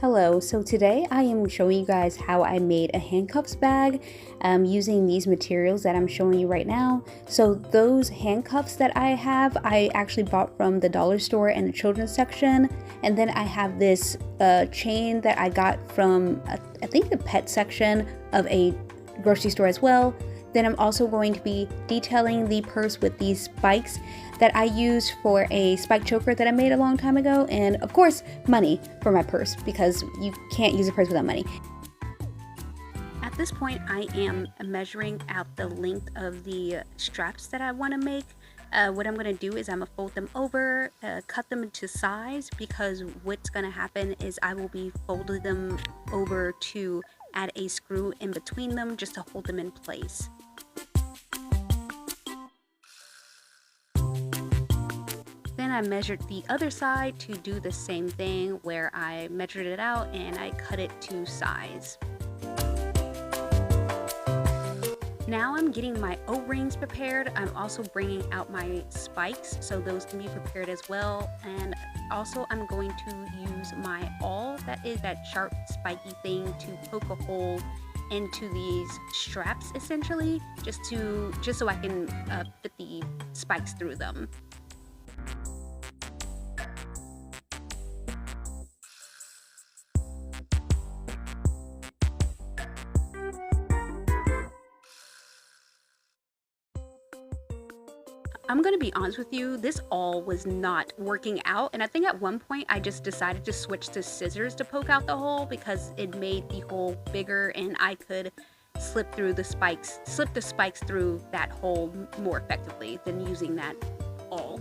Hello, so today I am showing you guys how I made a handcuffs bag using these materials that I'm showing you right now. So those handcuffs that I have, I actually bought from the dollar store and the children's section. And then I have this chain that I got from, I think the pet section of a grocery store as well. Then I'm also going to be detailing the purse with these spikes that I used for a spike choker that I made a long time ago, and of course money for my purse because you can't use a purse without money. At this point I am measuring out the length of the straps that I want to make. What I'm going to do is I'm going to fold them over, cut them into size, because what's going to happen is I will be folding them over to add a screw in between them just to hold them in place. Then I measured the other side to do the same thing, where I measured it out and I cut it to size. Now I'm getting my O-rings prepared. I'm also bringing out my spikes, so those can be prepared as well. And also I'm going to use my awl, that is that sharp spiky thing, to poke a hole into these straps essentially, just so I can fit the spikes through them. I'm gonna be honest with you, this awl was not working out, and I think at one point I just decided to switch to scissors to poke out the hole because it made the hole bigger and I could slip the spikes through that hole more effectively than using that awl.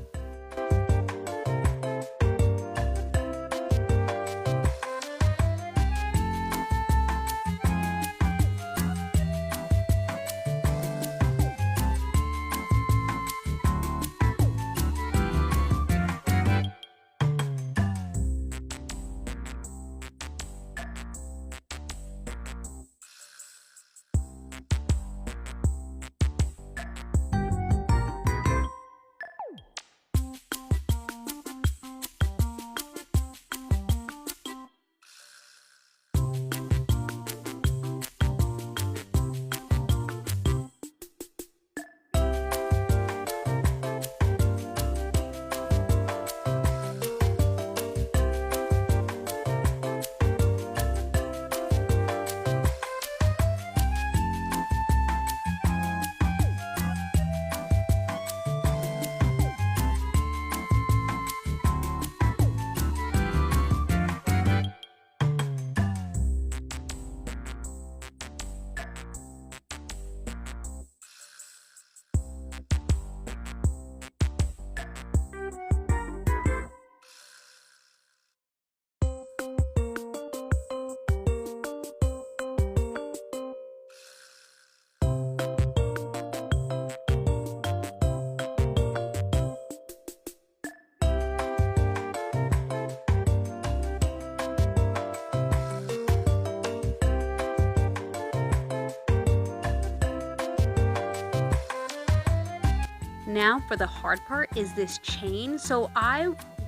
Now for the hard part is this chain. So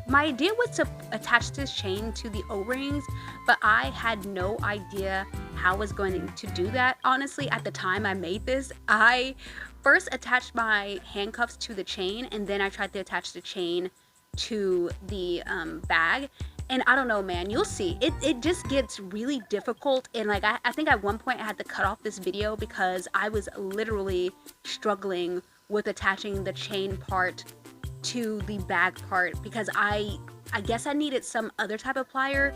my idea was to attach this chain to the O-rings, but I had no idea how I was going to do that. Honestly, at the time I made this, I first attached my handcuffs to the chain, and then I tried to attach the chain to the bag. And I don't know, man, you'll see. It just gets really difficult. And like, I think at one point I had to cut off this video because I was literally struggling with attaching the chain part to the bag part, because I guess I needed some other type of plier,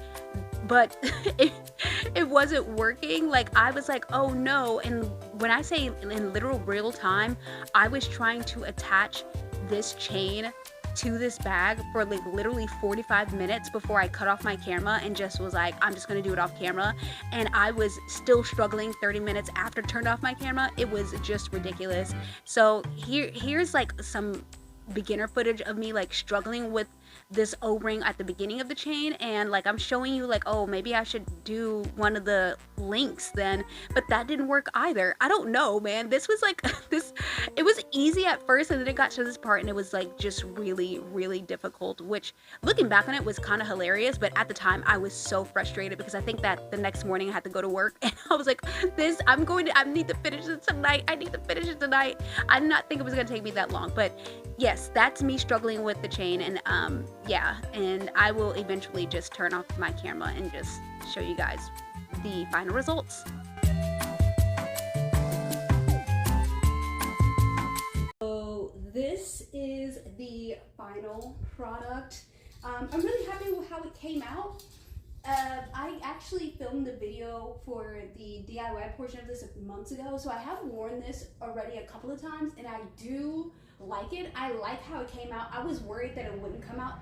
but it wasn't working. Like, I was like, oh no. And when I say in literal real time, I was trying to attach this chain to this bag for like literally 45 minutes before I cut off my camera and just was like, I'm just gonna do it off camera. And I was still struggling 30 minutes after I turned off my camera. It was just ridiculous. So here's like some beginner footage of me like struggling with this O-ring at the beginning of the chain, and like I'm showing you like, oh, maybe I should do one of the links then, but that didn't work either. I don't know, man. This was like this, it was easy at first, and then it got to this part and it was like just really, really difficult, which looking back on it was kind of hilarious, but at the time I was so frustrated because I think that the next morning I had to go to work and I was like, I need to finish it tonight. I need to finish it tonight. I did not think it was gonna take me that long, but yes, that's me struggling with the chain, and yeah, and I will eventually just turn off my camera and just show you guys the final results. So this is the final product. I'm really happy with how it came out. I actually filmed the video for the DIY portion of this months ago, so I have worn this already a couple of times, and I do like it. I like how it came out. I was worried that it wouldn't come out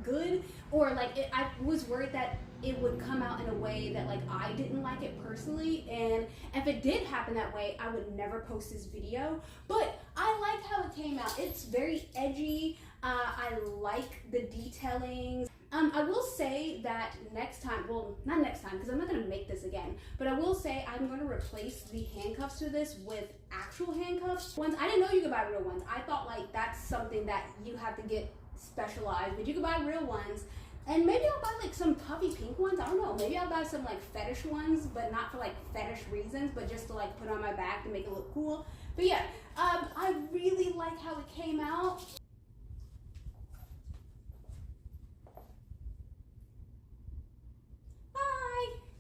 good, or like I was worried that it would come out in a way that like I didn't like it personally, and if it did happen that way, I would never post this video. But I like how it came out. It's very edgy. I like the detailing. I will say that next time, well, not next time because I'm not going to make this again, but I will say I'm going to replace the handcuffs to this with actual handcuffs. Ones, I didn't know you could buy real ones. I thought like that's something that you have to get specialized, but you can buy real ones. And maybe I'll buy like some puffy pink ones. I don't know. Maybe I'll buy some like fetish ones, but not for like fetish reasons, but just to like put on my back to make it look cool. But yeah, I really like how it came out.